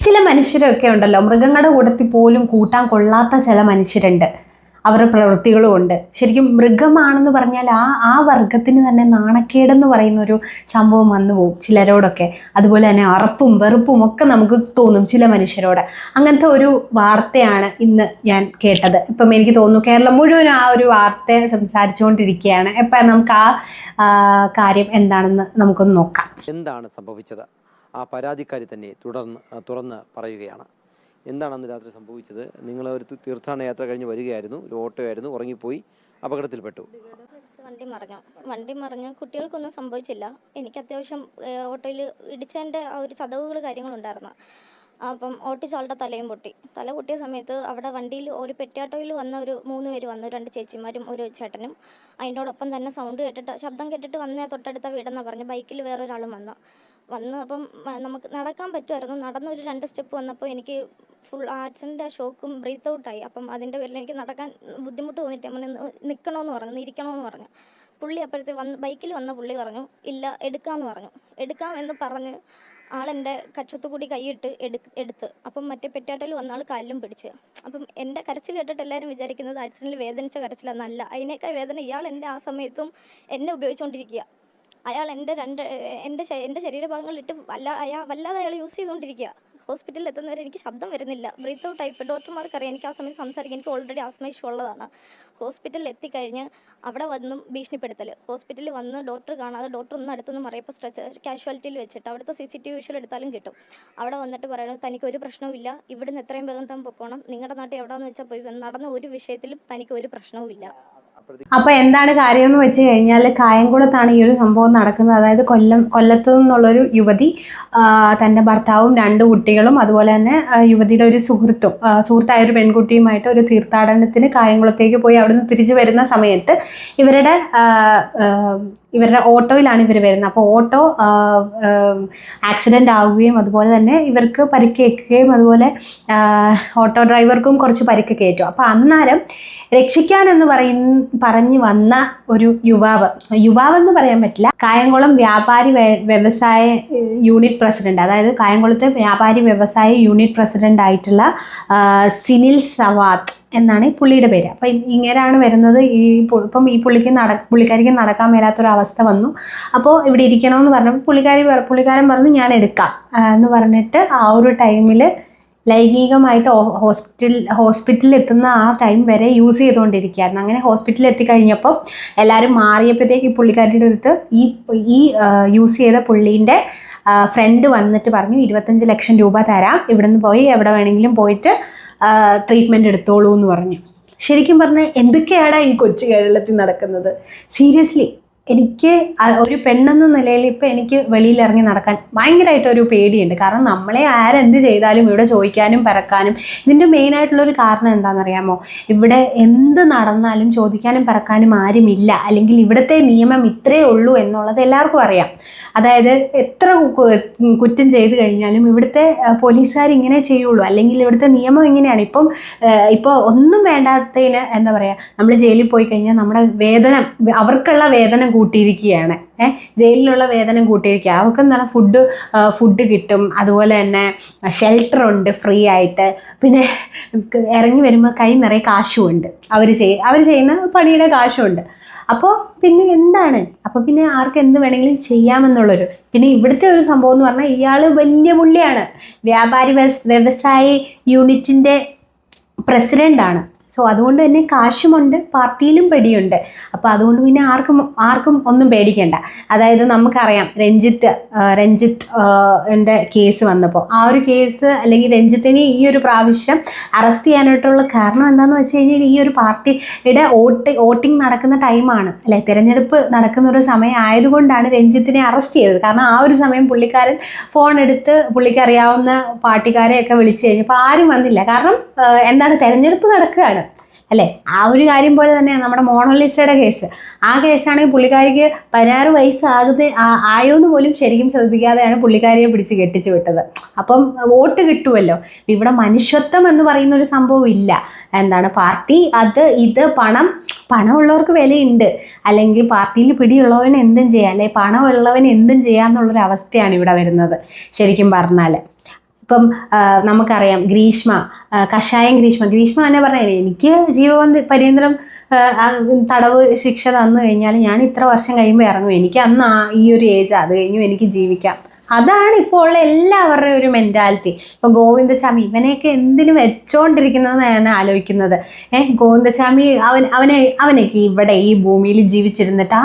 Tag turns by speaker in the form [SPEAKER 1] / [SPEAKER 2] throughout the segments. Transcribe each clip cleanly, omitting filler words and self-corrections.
[SPEAKER 1] ചില മനുഷ്യരൊക്കെ ഉണ്ടല്ലോ, മൃഗങ്ങളുടെ കൂട്ടത്തിൽ പോലും കൂട്ടാൻ കൊള്ളാത്ത ചില മനുഷ്യരുണ്ട്. അവരുടെ പ്രവൃത്തികളും ഉണ്ട്. ശരിക്കും മൃഗമാണെന്ന് പറഞ്ഞാൽ ആ വർഗത്തിന് തന്നെ നാണക്കേടെന്ന് പറയുന്ന ഒരു സംഭവം വന്നു പോകും ചിലരോടൊക്കെ. അതുപോലെ തന്നെ അറപ്പും വെറുപ്പും ഒക്കെ നമുക്ക് തോന്നും ചില മനുഷ്യരോട്. അങ്ങനത്തെ ഒരു വാർത്തയാണ് ഇന്ന് ഞാൻ കേട്ടത്. ഇപ്പം എനിക്ക് തോന്നുന്നു കേരളം മുഴുവൻ ആ ഒരു വാർത്ത സംസാരിച്ചുകൊണ്ടിരിക്കുകയാണ്. ഇപ്പം നമുക്ക് ആ കാര്യം എന്താണെന്ന് നമുക്കൊന്ന് നോക്കാം.
[SPEAKER 2] എന്താണ് സംഭവിച്ചത്? ആ പരാതിക്കാരി തന്നെ തുറന്ന് പറയുകയാണ്. എന്താണ് അന്ന് രാത്രി സംഭവിച്ചത്? നിങ്ങൾ ഒരു തീർത്ഥാടന യാത്ര കഴിഞ്ഞ് വരികയായിരുന്നു, ഒരു ഓട്ടോ ആയിരുന്നു, ഉറങ്ങിപ്പോയി, അപകടത്തിൽപ്പെട്ടു.
[SPEAKER 3] വണ്ടി മറിഞ്ഞു. കുട്ടികൾക്കൊന്നും സംഭവിച്ചില്ല. എനിക്ക് അത്യാവശ്യം ഓട്ടോയിൽ ഇടിച്ചതിൻ്റെ ആ ഒരു ചതവുകൾ കാര്യങ്ങളുണ്ടായിരുന്നു. അപ്പം ഓട്ടിച്ച ആളുടെ തലയും പൊട്ടി. തല പൊട്ടിയ സമയത്ത് അവിടെ വണ്ടിയിൽ ഒരു പെട്ടിയാട്ടോയിൽ വന്ന ഒരു 3 പേര് വന്നു, 2 ചേച്ചിമാരും ഒരു ചേട്ടനും. അതിനോടൊപ്പം തന്നെ ശബ്ദം കേട്ടിട്ട് വന്ന തൊട്ടടുത്ത വീടെന്നാണ് പറഞ്ഞു. ബൈക്കിൽ വേറൊരാളും വന്നു. അപ്പം നമുക്ക് നടക്കാൻ പറ്റുമായിരുന്നു. നടന്ന ഒരു 2 സ്റ്റെപ്പ് വന്നപ്പോൾ എനിക്ക് ഫുൾ ആക്സിഡൻ്റ് ഷോക്കും ബ്രീത്ത് ഔട്ടായി. അപ്പം അതിൻ്റെ പേരിൽ എനിക്ക് നടക്കാൻ ബുദ്ധിമുട്ട് തോന്നിയിട്ട് നമ്മൾ നിൽക്കണമെന്ന് പറഞ്ഞു, ഇരിക്കണമെന്ന് പറഞ്ഞു. പുള്ളി അപ്പോഴത്തെ ബൈക്കിൽ വന്ന പുള്ളി പറഞ്ഞു ഇല്ല എടുക്കാമെന്ന് പറഞ്ഞു. എടുക്കാമെന്ന് പറഞ്ഞ് ആളെൻ്റെ കക്ഷത്തു കൂടി കൈയിട്ട് എടുത്ത്. അപ്പം മറ്റേ പെറ്റാട്ടയിൽ വന്ന ആൾ കാലിലും പിടിച്ച്. അപ്പം എൻ്റെ കരച്ചിൽ കേട്ടിട്ട് എല്ലാവരും വിചാരിക്കുന്നത് ആക്സിഡൻറ്റിൽ വേദനിച്ച കരച്ചിലെന്നല്ല. അതിനേക്കാൾ വേദന ഇയാൾ എൻ്റെ ആ സമയത്തും എന്നെ ഉപയോഗിച്ചുകൊണ്ടിരിക്കുക. അയാൾ എൻ്റെ ശരീരഭാഗങ്ങളിലിട്ട് വല്ലാതെ അയാൾ യൂസ് ചെയ്തുകൊണ്ടിരിക്കുക. ഹോസ്പിറ്റലിൽ എത്തുന്നവരെ എനിക്ക് ശബ്ദം വരുന്നില്ല, ബ്രീത്ത് ഔട്ട് ആയിപ്പോൾ. ഡോക്ടർമാർക്കറിയാം എനിക്ക് ആ സമയത്ത് സംസാരിക്കാൻ. എനിക്ക് ഓൾറെഡി ആസ്മ ഇഷ്യൂ ഉള്ളതാണ്. ഹോസ്പിറ്റലിൽ എത്തിക്കഴിഞ്ഞ് അവിടെ വന്നും ഭീഷണിപ്പെടുത്തൽ. ഹോസ്പിറ്റലിൽ വന്ന് ഡോക്ടർ കാണാതെ ഡോക്ടർ ഒന്നും അടുത്തൊന്നും പറയപ്പോൾ കാഷ്വാലിറ്റിയിൽ വെച്ചിട്ട് അവിടുത്തെ CCTV വിഷ്വൽ എടുത്താലും കിട്ടും. അവിടെ വന്നിട്ട് പറയുന്നത് തനിക്ക് ഒരു പ്രശ്നവും ഇല്ല, ഇവിടുന്ന് എത്രയും വേഗം താൻ പൊക്കോണം, നിങ്ങളുടെ നാട്ടിൽ എവിടെയാണെന്ന് വെച്ചാൽ പോയി, നടന്ന ഒരു വിഷയത്തിലും തനിക്ക് ഒരു പ്രശ്നവും ഇല്ല.
[SPEAKER 1] അപ്പൊ എന്താണ് കാര്യം എന്ന് വെച്ച് കഴിഞ്ഞാൽ കായംകുളത്താണ് ഈ ഒരു സംഭവം നടക്കുന്നത്. അതായത് കൊല്ലത്തു നിന്നുള്ളൊരു യുവതി തൻ്റെ ഭർത്താവും 2 കുട്ടികളും അതുപോലെ തന്നെ യുവതിയുടെ ഒരു സുഹൃത്തായ ഒരു പെൺകുട്ടിയുമായിട്ട് ഒരു തീർത്ഥാടനത്തിന് കായംകുളത്തേക്ക് പോയി അവിടുന്ന് തിരിച്ചു വരുന്ന സമയത്ത് ഇവരുടെ ഓട്ടോയിലാണ് ഇവർ വരുന്നത്. അപ്പോൾ ഓട്ടോ ആക്സിഡൻ്റ് ആവുകയും അതുപോലെ തന്നെ ഇവർക്ക് പരിക്കേൽക്കുകയും അതുപോലെ ഓട്ടോ ഡ്രൈവർക്കും കുറച്ച് പരിക്കൊക്കെ ഏറ്റു. അപ്പോൾ അന്നേരം രക്ഷിക്കാനെന്ന് പറഞ്ഞ് വന്ന ഒരു യുവാവെന്ന് പറയാൻ പറ്റില്ല, കായംകുളം വ്യാപാരി വ്യവസായ യൂണിറ്റ് പ്രസിഡന്റ്, അതായത് കായംകുളത്തെ വ്യാപാരി വ്യവസായ യൂണിറ്റ് പ്രസിഡന്റ് ആയിട്ടുള്ള സിനിൽ സവാത്ത് എന്നാണ് ഈ പുള്ളിയുടെ പേര്. അപ്പം ഇങ്ങനെയാണ് വരുന്നത്. ഇപ്പം ഈ പുള്ളിക്കാരിക്ക് നടക്കാൻ മേലാത്തൊരവസ്ഥ വന്നു. അപ്പോൾ ഇവിടെ ഇരിക്കണമെന്ന് പറഞ്ഞപ്പോൾ പുള്ളിക്കാരൻ പറഞ്ഞു ഞാൻ എടുക്കാം എന്ന് പറഞ്ഞിട്ട് ആ ഒരു ടൈമിൽ ലൈംഗികമായിട്ട് ഹോസ്പിറ്റലിൽ എത്തുന്ന ആ ടൈം വരെ യൂസ് ചെയ്തുകൊണ്ടിരിക്കുകയായിരുന്നു. അങ്ങനെ ഹോസ്പിറ്റലിൽ എത്തിക്കഴിഞ്ഞപ്പോൾ എല്ലാവരും മാറിയപ്പോഴത്തേക്ക് ഈ പുള്ളിക്കാരിയുടെ അടുത്ത് ഈ യൂസ് ചെയ്ത പുള്ളീൻ്റെ ഫ്രണ്ട് വന്നിട്ട് പറഞ്ഞു 25 ലക്ഷം രൂപ തരാം, ഇവിടുന്ന് പോയി എവിടെ വേണമെങ്കിലും പോയിട്ട് ട്രീറ്റ്മെൻറ്റ് എടുത്തോളൂ എന്ന് പറഞ്ഞു. ശരിക്കും പറഞ്ഞാൽ എന്തൊക്കെയാണ് ഈ കൊച്ചു കേരളത്തിൽ നടക്കുന്നത്? സീരിയസ്ലി എനിക്ക് ഒരു പെണ്ണെന്ന നിലയിൽ ഇപ്പം എനിക്ക് വെളിയിലിറങ്ങി നടക്കാൻ ഭയങ്കരമായിട്ടൊരു പേടിയുണ്ട്. കാരണം നമ്മളെ ആരെന്ത് ചെയ്താലും ഇവിടെ ചോദിക്കാനും പറക്കാനും. ഇതിൻ്റെ മെയിനായിട്ടുള്ളൊരു കാരണം എന്താണെന്നറിയാമോ? ഇവിടെ എന്ത് നടന്നാലും ചോദിക്കാനും പറക്കാനും ആരുമില്ല. അല്ലെങ്കിൽ ഇവിടുത്തെ നിയമം ഇത്രയേ ഉള്ളൂ എന്നുള്ളത് എല്ലാവർക്കും അറിയാം. അതായത് എത്ര കുറ്റം ചെയ്തു കഴിഞ്ഞാലും ഇവിടുത്തെ പോലീസുകാർ ഇങ്ങനെ ചെയ്യുള്ളൂ, അല്ലെങ്കിൽ ഇവിടുത്തെ നിയമം ഇങ്ങനെയാണ്. ഇപ്പോൾ ഒന്നും വേണ്ടാത്തതിന് എന്താ പറയുക, നമ്മൾ ജയിലിൽ പോയി കഴിഞ്ഞാൽ നമ്മുടെ വേതനം, അവർക്കുള്ള വേതനം കൂട്ടിയിരിക്കുകയാണ്. ജയിലിലുള്ള വേതനം കൂട്ടിയിരിക്കുക. അവർക്ക് എന്താണ് ഫുഡ് കിട്ടും, അതുപോലെ തന്നെ ഷെൽട്ടറുണ്ട് ഫ്രീ ആയിട്ട്, പിന്നെ ഇറങ്ങി വരുമ്പോൾ കൈ നിറയെ കാശുമുണ്ട്. അവർ ചെയ്യുന്ന പണിയുടെ കാശുമുണ്ട്. അപ്പോൾ പിന്നെ എന്താണ്, അപ്പോൾ പിന്നെ ആർക്ക് എന്ത് വേണമെങ്കിലും ചെയ്യാമെന്നുള്ളൊരു. പിന്നെ ഇവിടുത്തെ ഒരു സംഭവം എന്ന് പറഞ്ഞാൽ ഇയാൾ വലിയ പുള്ളിയാണ്, വ്യാപാരി വ്യവസായ യൂണിറ്റിൻ്റെ പ്രസിഡൻ്റാണ്. സോ അതുകൊണ്ട് തന്നെ കാശുമുണ്ട്, പാർട്ടിയിലും പിടിയുണ്ട്. അപ്പോൾ അതുകൊണ്ട് പിന്നെ ആർക്കും ഒന്നും പേടിക്കേണ്ട. അതായത് നമുക്കറിയാം രഞ്ജിത്ത് എൻ്റെ കേസ് വന്നപ്പോൾ ആ ഒരു കേസ്, അല്ലെങ്കിൽ രഞ്ജിത്തിനെ ഈ ഒരു പ്രാവശ്യം അറസ്റ്റ് ചെയ്യാനായിട്ടുള്ള കാരണം എന്താണെന്ന് വെച്ച് കഴിഞ്ഞാൽ ഈ ഒരു പാർട്ടിയുടെ വോട്ടിംഗ് നടക്കുന്ന ടൈമാണ് അല്ലേ, തിരഞ്ഞെടുപ്പ് നടക്കുന്ന ഒരു സമയം ആയതുകൊണ്ടാണ് രഞ്ജിത്തിനെ അറസ്റ്റ് ചെയ്തത്. കാരണം ആ ഒരു സമയം പുള്ളിക്കാരൻ ഫോൺ എടുത്ത് പുള്ളിക്കറിയാവുന്ന പാർട്ടിക്കാരെയൊക്കെ വിളിച്ചു കഴിഞ്ഞപ്പോൾ ആരും വന്നില്ല. കാരണം എന്താണ്, തെരഞ്ഞെടുപ്പ് നടക്കുകയാണ് അല്ലേ. ആ ഒരു കാര്യം പോലെ തന്നെ നമ്മുടെ മോണോലിസയുടെ കേസ്, ആ കേസാണെങ്കിൽ പുള്ളിക്കാരിക്ക് 16 വയസ്സ് ആയോന്ന് പോലും ശരിക്കും ശ്രദ്ധിക്കാതെയാണ് പുള്ളിക്കാരിയെ പിടിച്ച് കെട്ടിച്ചു വിട്ടത്. അപ്പം വോട്ട് കിട്ടുമല്ലോ. ഇവിടെ മനുഷ്യത്വം എന്ന് പറയുന്ന ഒരു സംഭവം ഇല്ല. എന്താണ് പാർട്ടി, ഇത് പണമുള്ളവർക്ക് വിലയുണ്ട്, അല്ലെങ്കിൽ പാർട്ടിയിൽ പിടിയുള്ളവന് എന്തും ചെയ്യാം, അല്ലെങ്കിൽ പണമുള്ളവന് എന്തും ചെയ്യാമെന്നുള്ളൊരു അവസ്ഥയാണ് ഇവിടെ വരുന്നത് ശരിക്കും പറഞ്ഞാൽ. ഇപ്പം നമുക്കറിയാം ഗ്രീഷ്മ, കഷായം ഗ്രീഷ്മ തന്നെ പറഞ്ഞേ, എനിക്ക് ജീവപര്യന്തം തടവ് ശിക്ഷ തന്നു കഴിഞ്ഞാൽ ഞാൻ ഇത്ര വർഷം കഴിയുമ്പോൾ ഇറങ്ങും, എനിക്ക് അന്ന് ഈ ഒരു ഏജ്, അത് കഴിഞ്ഞു എനിക്ക് ജീവിക്കാം. അതാണ് ഇപ്പോൾ ഉള്ള എല്ലാവരുടെയും ഒരു മെൻറ്റാലിറ്റി. ഇപ്പം ഗോവിന്ദചാമി ഇവനെയൊക്കെ എന്തിനു വെച്ചോണ്ടിരിക്കുന്നതെന്ന് ഞാൻ ആലോചിക്കുന്നത്. ഗോവിന്ദചാമി അവനൊക്കെ ഇവിടെ ഈ ഭൂമിയിൽ ജീവിച്ചിരുന്നിട്ട്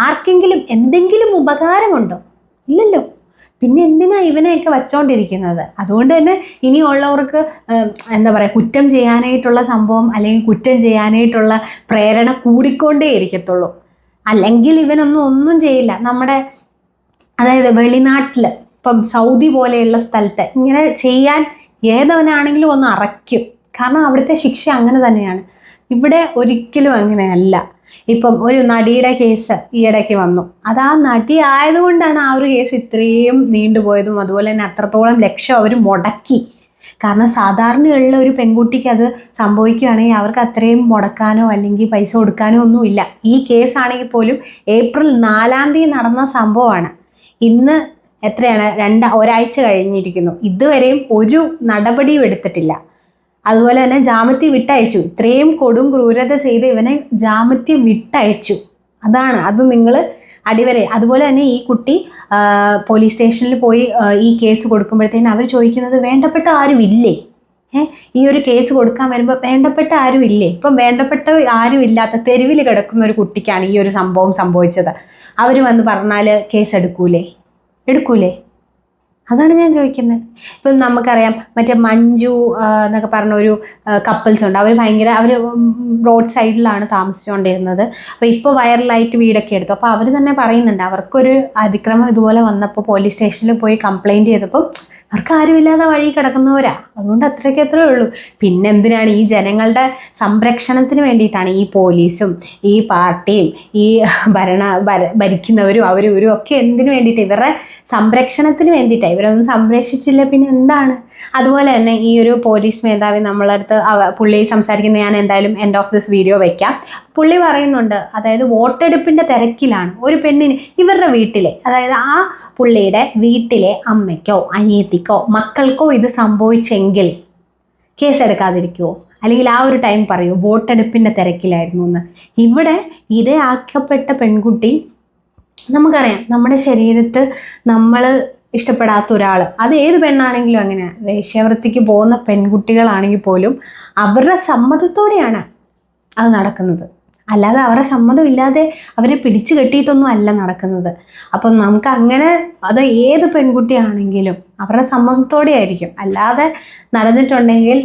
[SPEAKER 1] ആർക്കെങ്കിലും എന്തെങ്കിലും ഉപകാരമുണ്ടോ? ഇല്ലല്ലോ. പിന്നെ എന്തിനാ ഇവനെയൊക്കെ വച്ചോണ്ടിരിക്കുന്നത്? അതുകൊണ്ട് തന്നെ ഇനിയുള്ളവർക്ക് എന്താ പറയുക, കുറ്റം ചെയ്യാനായിട്ടുള്ള സംഭവം അല്ലെങ്കിൽ കുറ്റം ചെയ്യാനായിട്ടുള്ള പ്രേരണ കൂടിക്കൊണ്ടേ ഇരിക്കത്തുള്ളൂ. അല്ലെങ്കിൽ ഒന്നും ചെയ്യില്ല. അതായത് വെളിനാട്ടിൽ ഇപ്പം സൗദി പോലെയുള്ള സ്ഥലത്ത് ഇങ്ങനെ ചെയ്യാൻ ഏതവനാണെങ്കിലും ഒന്ന് അറയ്ക്കും. കാരണം അവിടുത്തെ ശിക്ഷ അങ്ങനെ തന്നെയാണ്. ഇവിടെ ഒരിക്കലും അങ്ങനെയല്ല. ഇപ്പം ഒരു നടിയുടെ കേസ് ഈയിടയ്ക്ക് വന്നു. അത് ആ നടി ആയതുകൊണ്ടാണ് ആ ഒരു കേസ് ഇത്രയും നീണ്ടുപോയതും അതുപോലെ തന്നെ അത്രത്തോളം ലക്ഷം അവർ മുടക്കി. കാരണം സാധാരണയുള്ള ഒരു പെൺകുട്ടിക്ക് അത് സംഭവിക്കുകയാണെങ്കിൽ അവർക്ക് അത്രയും മുടക്കാനോ അല്ലെങ്കിൽ പൈസ കൊടുക്കാനോ ഒന്നുമില്ല. ഈ കേസാണെങ്കിൽ പോലും ഏപ്രിൽ 4-ാം തീയതി നടന്ന സംഭവമാണ്. ഇന്ന് എത്രയാണ്, ഒരാഴ്ച കഴിഞ്ഞിരിക്കുന്നു. ഇതുവരെയും ഒരു നടപടിയും എടുത്തിട്ടില്ല. അതുപോലെ തന്നെ ജാമ്യത്തിൽ വിട്ടയച്ചു. ഇത്രയും കൊടും ക്രൂരത ചെയ്ത് ഇവനെ ജാമ്യത്തിൽ വിട്ടയച്ചു. അത് നിങ്ങൾ അടിവരെ. അതുപോലെ തന്നെ ഈ കുട്ടി പോലീസ് സ്റ്റേഷനിൽ പോയി ഈ കേസ് കൊടുക്കുമ്പോഴത്തേന് അവർ ചോദിക്കുന്നത് വേണ്ടപ്പെട്ട ആരും ഇല്ലേ? ഈ ഒരു കേസ് കൊടുക്കാൻ വരുമ്പോൾ വേണ്ടപ്പെട്ട ആരും ഇല്ലേ? ഇപ്പം വേണ്ടപ്പെട്ട ആരും ഇല്ലാത്ത തെരുവിൽ കിടക്കുന്ന ഒരു കുട്ടിക്കാണ് ഈ ഒരു സംഭവം സംഭവിച്ചത്. അവർ വന്ന് പറഞ്ഞാൽ കേസ് എടുക്കൂലേ? അതാണ് ഞാൻ ചോദിക്കുന്നത്. ഇപ്പം നമുക്കറിയാം മറ്റേ മഞ്ജു എന്നൊക്കെ പറഞ്ഞ ഒരു കപ്പിൾസ് ഉണ്ട്. അവർ റോഡ് സൈഡിലാണ് താമസിച്ചുകൊണ്ടിരുന്നത്. അപ്പോൾ ഇപ്പോൾ വൈറലായിട്ട് വീടൊക്കെ എടുത്തു. അപ്പോൾ അവർ തന്നെ പറയുന്നുണ്ട് അവർക്കൊരു അതിക്രമം ഇതുപോലെ വന്നപ്പോൾ പോലീസ് സ്റ്റേഷനിൽ പോയി കംപ്ലൈൻറ്റ് ചെയ്തപ്പോൾ അവർക്ക് ആരുമില്ലാതെ വഴി കിടക്കുന്നവരാ. അതുകൊണ്ട് അത്രയേ ഉള്ളൂ. പിന്നെ എന്തിനാണ് ഈ ജനങ്ങളുടെ സംരക്ഷണത്തിന് വേണ്ടിയിട്ടാണ് ഈ പോലീസും ഈ പാർട്ടിയും ഈ ഭരിക്കുന്നവരും അവരും ഒക്കെ എന്തിനു വേണ്ടിയിട്ട്? ഇവരുടെ സംരക്ഷണത്തിന് വേണ്ടിയിട്ടാണ്. ഇവരൊന്നും സംരക്ഷിച്ചില്ല പിന്നെ എന്താണ്? അതുപോലെ തന്നെ ഈ ഒരു പോലീസ് മേധാവി നമ്മളടുത്ത് പുള്ളി സംസാരിക്കുന്ന ഞാൻ എന്തായാലും എൻഡ് ഓഫ് ദിസ് വീഡിയോ വയ്ക്കാം. പുള്ളി പറയുന്നുണ്ട്, അതായത് വോട്ടെടുപ്പിൻ്റെ തിരക്കിലാണ് ഒരു പെണ്ണിന് ഇവരുടെ വീട്ടിലെ, അതായത് ആ പുള്ളിയുടെ വീട്ടിലെ അമ്മയ്ക്കോ അനിയത്തിക്കോ മക്കൾക്കോ ഇത് സംഭവിച്ചെങ്കിൽ കേസെടുക്കാതിരിക്കുമോ? അല്ലെങ്കിൽ ആ ഒരു ടൈം പറയൂ വോട്ടെടുപ്പിൻ്റെ തിരക്കിലായിരുന്നു എന്ന്. ഇവിടെ ഇരയാക്കപ്പെട്ട പെൺകുട്ടി, നമുക്കറിയാം നമ്മുടെ ശരീരത്ത് നമ്മൾ ഇഷ്ടപ്പെടാത്ത ഒരാൾ, അത് ഏത് പെണ്ണാണെങ്കിലും അങ്ങനെയാണ്. വേശ്യാവൃത്തിക്ക് പോകുന്ന പെൺകുട്ടികളാണെങ്കിൽ പോലും അവരുടെ സമ്മതത്തോടെയാണ് അത് നടക്കുന്നത്. അല്ലാതെ അവരുടെ സമ്മതം ഇല്ലാതെ അവരെ പിടിച്ചു കെട്ടിയിട്ടൊന്നും അല്ല നടക്കുന്നത്. അപ്പം നമുക്ക് അങ്ങനെ, അത് ഏത് പെൺകുട്ടിയാണെങ്കിലും അവരുടെ സമ്മതത്തോടെ ആയിരിക്കും. അല്ലാതെ നടന്നിട്ടുണ്ടെങ്കിൽ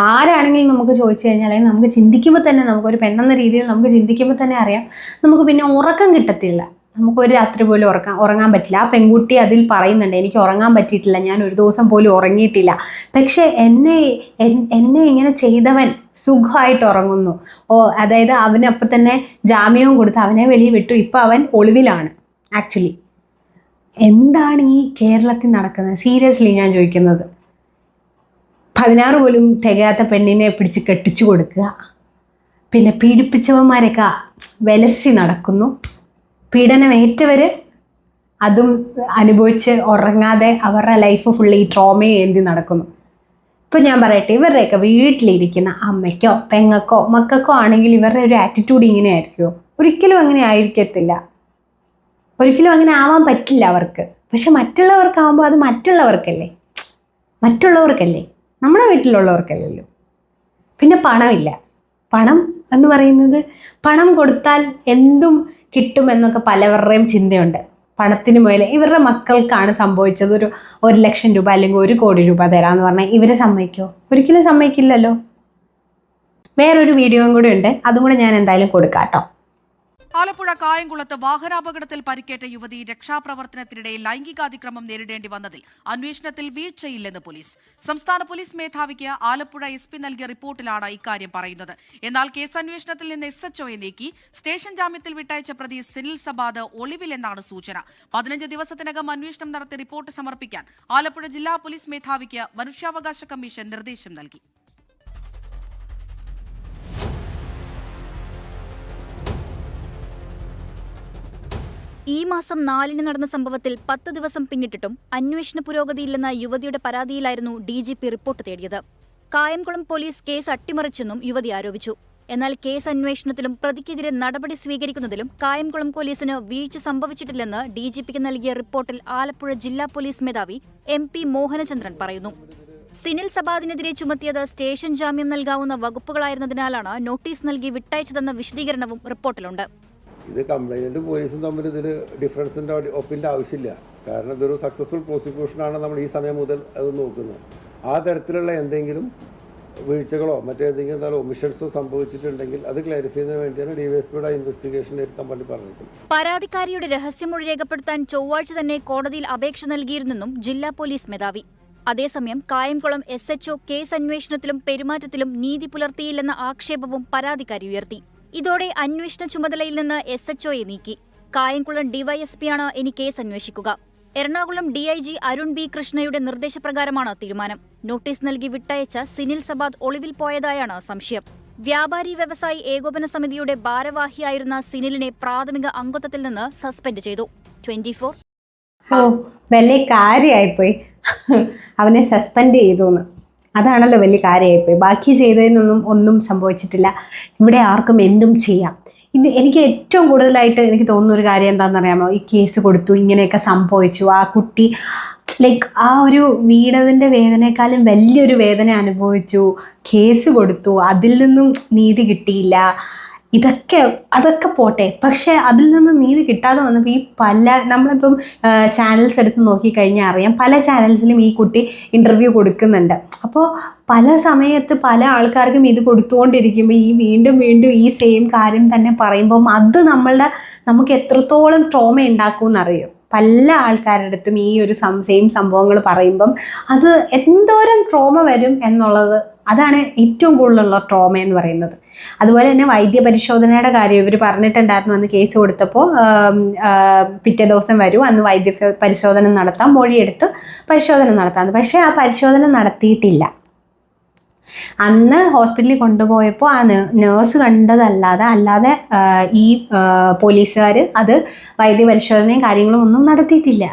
[SPEAKER 1] ആരാണെങ്കിലും നമുക്ക് ചോദിച്ചു കഴിഞ്ഞാൽ, അല്ലെങ്കിൽ നമുക്ക് ചിന്തിക്കുമ്പോൾ തന്നെ, നമുക്കൊരു പെണ്ണെന്ന രീതിയിൽ നമുക്ക് ചിന്തിക്കുമ്പോൾ തന്നെ അറിയാം നമുക്ക് പിന്നെ ഉറക്കം കിട്ടത്തില്ല. നമുക്കൊരു രാത്രി പോലും ഉറങ്ങാൻ പറ്റില്ല. ആ പെൺകുട്ടി അതിൽ പറയുന്നുണ്ട്, എനിക്ക് ഉറങ്ങാൻ പറ്റിയിട്ടില്ല, ഞാൻ ഒരു ദിവസം പോലും ഉറങ്ങിയിട്ടില്ല. പക്ഷേ എന്നെ ഇങ്ങനെ ചെയ്തവൻ സുഖമായിട്ട് ഉറങ്ങുന്നു. അതായത് അവനപ്പം തന്നെ ജാമ്യവും കൊടുത്ത് അവനെ വെളിയിൽ വിട്ടു. ഇപ്പം അവൻ ഒളിവിലാണ്. ആക്ച്വലി എന്താണ് ഈ കേരളത്തിൽ നടക്കുന്നത്? സീരിയസ്ലി ഞാൻ ചോദിക്കുന്നത്. 16 പോലും തികയാത്ത പെണ്ണിനെ പിടിച്ച് കെട്ടിച്ചു കൊടുക്കുക, പിന്നെ പീഡിപ്പിച്ചവന്മാരൊക്കെ വിലസി നടക്കുന്നു, പീഡനമേറ്റവർ അതും അനുഭവിച്ച് ഉറങ്ങാതെ അവരുടെ ലൈഫ് ഫുള്ള് ഈ ട്രോമയെ ഏന്തി നടക്കുന്നു. ഇപ്പം ഞാൻ പറയട്ടെ, ഇവരുടെയൊക്കെ വീട്ടിലിരിക്കുന്ന അമ്മയ്ക്കോ പെങ്ങൾക്കോ മക്കൾക്കോ ആണെങ്കിൽ ഇവരുടെ ഒരു ആറ്റിറ്റ്യൂഡ് ഇങ്ങനെ ആയിരിക്കുമോ? ഒരിക്കലും അങ്ങനെ ആയിരിക്കത്തില്ല. ഒരിക്കലും അങ്ങനെ ആവാൻ പറ്റില്ല അവർക്ക്. പക്ഷെ മറ്റുള്ളവർക്കാവുമ്പോൾ അത് മറ്റുള്ളവർക്കല്ലേ, നമ്മുടെ വീട്ടിലുള്ളവർക്കല്ലല്ലോ. പിന്നെ പണമില്ല. പണം എന്ന് പറയുന്നത്, പണം കൊടുത്താൽ എന്തും കിട്ടുമെന്നൊക്കെ പലവരുടെയും ചിന്തയുണ്ട്. പണത്തിന് മേലെ ഇവരുടെ മക്കൾക്കാണ് സംഭവിച്ചത്, 1 ലക്ഷം രൂപ അല്ലെങ്കിൽ 1 കോടി രൂപ തരാമെന്ന് പറഞ്ഞാൽ ഇവരെ സമ്മതിക്കുമോ? ഒരിക്കലും സമ്മതിക്കില്ലല്ലോ. വേറൊരു വീഡിയോയും കൂടെ ഉണ്ട്, അതും കൂടെ ഞാൻ എന്തായാലും കൊടുക്കാം കേട്ടോ.
[SPEAKER 4] ആലപ്പുഴ കായംകുളത്ത് വാഹനാപകടത്തിൽ പരിക്കേറ്റ യുവതി രക്ഷാപ്രവർത്തനത്തിനിടെ ലൈംഗികാതിക്രമം നേരിടേണ്ടി വന്നതിൽ അന്വേഷണത്തിൽ വീഴ്ചയില്ലെന്ന് പോലീസ്. സംസ്ഥാന പോലീസ് മേധാവിക്ക് ആലപ്പുഴ SP നൽകിയ റിപ്പോർട്ടിലാണ് ഇക്കാര്യം പറയുന്നത്. എന്നാൽ കേസ് അന്വേഷണത്തിൽ നിന്ന് SHOയെ നീക്കി സ്റ്റേഷൻ ജാമ്യത്തിൽ വിട്ടയച്ച പ്രതി സിനിൽ സബാദ് ഒളിവിലെന്നാണ് സൂചന. 15 ദിവസത്തിനകം അന്വേഷണം നടത്തി റിപ്പോർട്ട് സമർപ്പിക്കാൻ ആലപ്പുഴ ജില്ലാ പോലീസ് മേധാവിക്ക് മനുഷ്യാവകാശ കമ്മീഷൻ നിർദ്ദേശം നൽകി.
[SPEAKER 5] ഈ മാസം 4-ന് നടന്ന സംഭവത്തിൽ 10 ദിവസം പിന്നിട്ടിട്ടും അന്വേഷണ പുരോഗതിയില്ലെന്ന യുവതിയുടെ പരാതിയിലായിരുന്നു DGP റിപ്പോർട്ട് തേടിയത്. കായംകുളം പോലീസ് കേസ് അട്ടിമറിച്ചെന്നും യുവതി ആരോപിച്ചു. എന്നാൽ കേസ് അന്വേഷണത്തിലും പ്രതിക്കെതിരെ നടപടി സ്വീകരിക്കുന്നതിലും കായംകുളം പോലീസിന് വീഴ്ച സംഭവിച്ചിട്ടില്ലെന്ന് DGPക്ക് നൽകിയ റിപ്പോർട്ടിൽ ആലപ്പുഴ ജില്ലാ പോലീസ് മേധാവി MP മോഹനചന്ദ്രൻ പറയുന്നു. സിനിൽ സബാദിനെതിരെ ചുമത്തിയത് സ്റ്റേഷൻ ജാമ്യം നൽകാവുന്ന വകുപ്പുകളായിരുന്നതിനാലാണ് നോട്ടീസ് നൽകി വിട്ടയച്ചതെന്ന വിശദീകരണവും റിപ്പോർട്ടിലുണ്ട്.
[SPEAKER 6] ഇത് കംപ്ലൈൻറ്റും പോലീസും തമ്മിൽ ഇതിൽ ഡിഫറൻസിൻ്റെ ഒപ്പിൻ്റെ ആവശ്യമില്ല. കാരണം ഇതൊരു സക്സസ്ഫുൾ പ്രോസിക്യൂഷനാണ് നമ്മൾ ഈ സമയം മുതൽ അത് നോക്കുന്നത്. ആ തരത്തിലുള്ള എന്തെങ്കിലും വീഴ്ചകളോ മറ്റേതെങ്കിലും തരം ഒമിഷൻസോ സംഭവിച്ചിട്ടുണ്ടെങ്കിൽ അത് ക്ലാരിഫൈ ചെയ്യുന്നതിന് വേണ്ടിയാണ് ഡിവൈഎസ്പിയുടെ ഇൻവെസ്റ്റിഗേഷൻ എടുക്കാൻ വേണ്ടി പറഞ്ഞിരിക്കുന്നത്.
[SPEAKER 5] പരാതിക്കാരിയുടെ രഹസ്യമൊഴി രേഖപ്പെടുത്താൻ ചൊവ്വാഴ്ച തന്നെ കോടതിയിൽ അപേക്ഷ നൽകിയിരുന്നെന്നും ജില്ലാ പോലീസ് മേധാവി. അതേസമയം കായംകുളം SHO കേസ് അന്വേഷണത്തിലും പെരുമാറ്റത്തിലും നീതി പുലർത്തിയില്ലെന്ന ആക്ഷേപവും പരാതിക്കാരി ഉയർത്തി. ഇതോടെ അന്വേഷണ ചുമതലയിൽ നിന്ന് SHOയെ നീക്കി. കായംകുളം DYSPയാണ് ഇനി കേസ് അന്വേഷിക്കുക. എറണാകുളം DIG അരുൺ B കൃഷ്ണയുടെ നിർദ്ദേശപ്രകാരമാണ് തീരുമാനം. നോട്ടീസ് നൽകി വിട്ടയച്ച സിനിൽ സബാദ് ഒളിവിൽ പോയതായാണ് സംശയം. വ്യാപാരി വ്യവസായി ഏകോപന സമിതിയുടെ ഭാരവാഹിയായിരുന്ന സിനിലിനെ പ്രാഥമിക അംഗത്വത്തിൽ നിന്ന് സസ്പെൻഡ് ചെയ്തു. 24.
[SPEAKER 1] ഓ, വലിയ കാര്യമായിപ്പോയി. അവനെ സസ്പെൻഡ് ചെയ്തു. അതാണല്ലോ വലിയ കാര്യമായിപ്പോയി. ബാക്കി ചെയ്തതിനൊന്നും ഒന്നും സംഭവിച്ചിട്ടില്ല. ഇവിടെ ആർക്കും എന്തും ചെയ്യാം. ഇത് എനിക്ക് ഏറ്റവും കൂടുതലായിട്ട് എനിക്ക് തോന്നുന്ന ഒരു കാര്യം എന്താണെന്നറിയാമോ, ഈ കേസ് കൊടുത്തു, ഇങ്ങനെയൊക്കെ സംഭവിച്ചു, ആ കുട്ടി ലൈക്ക് ആ ഒരു വീണതിൻ്റെ വേദനയെക്കാളും വലിയൊരു വേദന അനുഭവിച്ചു, കേസ് കൊടുത്തു, അതിൽ നിന്നും നീതി കിട്ടിയില്ല, അതൊക്കെ പോട്ടെ. പക്ഷേ അതിൽ നിന്ന് നീതി കിട്ടാതെ വന്നപ്പോൾ ഈ നമ്മളിപ്പം ചാനൽസ് എടുത്ത് നോക്കിക്കഴിഞ്ഞാൽ അറിയാം, പല ചാനൽസിലും ഈ കുട്ടി ഇൻ്റർവ്യൂ കൊടുക്കുന്നുണ്ട്. അപ്പോൾ പല സമയത്ത് പല ആൾക്കാർക്കും ഇത് കൊടുത്തുകൊണ്ടിരിക്കുമ്പോൾ ഈ വീണ്ടും ഈ സെയിം കാര്യം തന്നെ പറയുമ്പം അത് നമുക്ക് എത്രത്തോളം ട്രോമ ഉണ്ടാക്കുമെന്നറിയും. പല ആൾക്കാരുടെ അടുത്തും ഈ ഒരു സെയിം സംഭവങ്ങൾ പറയുമ്പം അത് എന്തോരം ട്രോമ വരും എന്നുള്ളത്, അതാണ് ഏറ്റവും കൂടുതലുള്ള ട്രോമ എന്ന് പറയുന്നത്. അതുപോലെ തന്നെ വൈദ്യപരിശോധനയുടെ കാര്യം ഇവർ പറഞ്ഞിട്ടുണ്ടായിരുന്നു. അന്ന് കേസ് കൊടുത്തപ്പോൾ പിറ്റേ ദിവസം വരൂ, അന്ന് പരിശോധന നടത്താം, മൊഴിയെടുത്ത് പരിശോധന നടത്താം. പക്ഷേ ആ പരിശോധന നടത്തിയിട്ടില്ല. അന്ന് ഹോസ്പിറ്റലിൽ കൊണ്ടുപോയപ്പോൾ ആ നേഴ്സ് അല്ലാതെ ഈ പോലീസുകാർ അത് വൈദ്യപരിശോധനയും കാര്യങ്ങളും ഒന്നും നടത്തിയിട്ടില്ല.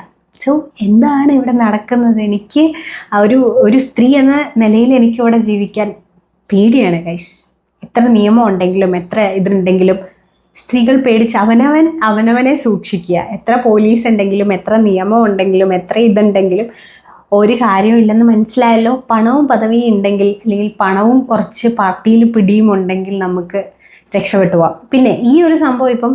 [SPEAKER 1] സോ എന്താണ് ഇവിടെ നടക്കുന്നത്? എനിക്ക് ഒരു സ്ത്രീ എന്ന നിലയിൽ എനിക്കിവിടെ ജീവിക്കാൻ പേടിയാണ് ഗൈസ്. എത്ര നിയമം ഉണ്ടെങ്കിലും എത്ര ഇതുണ്ടെങ്കിലും സ്ത്രീകൾ പേടിച്ച് അവനവനെ സൂക്ഷിക്കുക. എത്ര പോലീസ് ഉണ്ടെങ്കിലും എത്ര നിയമം ഉണ്ടെങ്കിലും എത്ര ഇതുണ്ടെങ്കിലും ഒരു കാര്യമില്ലെന്ന് മനസ്സിലായല്ലോ. പണവും പദവിയും ഉണ്ടെങ്കിൽ, അല്ലെങ്കിൽ പണവും കുറച്ച് പാർട്ടിയിൽ പിടിയും ഉണ്ടെങ്കിൽ നമുക്ക് രക്ഷപ്പെട്ടു പോവാം. പിന്നെ ഈ ഒരു സംഭവം ഇപ്പം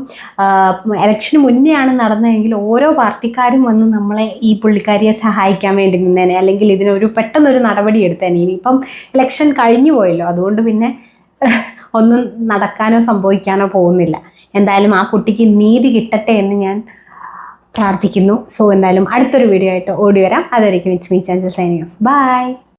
[SPEAKER 1] ഇലക്ഷന് മുന്നെയാണ് നടന്നതെങ്കിൽ ഓരോ പാർട്ടിക്കാരും വന്ന് നമ്മളെ ഈ പുള്ളിക്കാരിയെ സഹായിക്കാൻ വേണ്ടി നിന്നേനെ, അല്ലെങ്കിൽ ഇതിനൊരു പെട്ടെന്നൊരു നടപടി എടുത്തേനെ. ഇനിയിപ്പം ഇലക്ഷൻ കഴിഞ്ഞു പോയല്ലോ, അതുകൊണ്ട് പിന്നെ ഒന്നും നടക്കാനോ സംഭവിക്കാനോ പോകുന്നില്ല. എന്തായാലും ആ കുട്ടിക്ക് നീതി കിട്ടട്ടെ എന്ന് ഞാൻ പ്രാർത്ഥിക്കുന്നു. സോ എന്തായാലും അടുത്തൊരു വീഡിയോ ആയിട്ട് ഓടി വരാം. അതുവരേക്കും it's me Chancel signing off. By.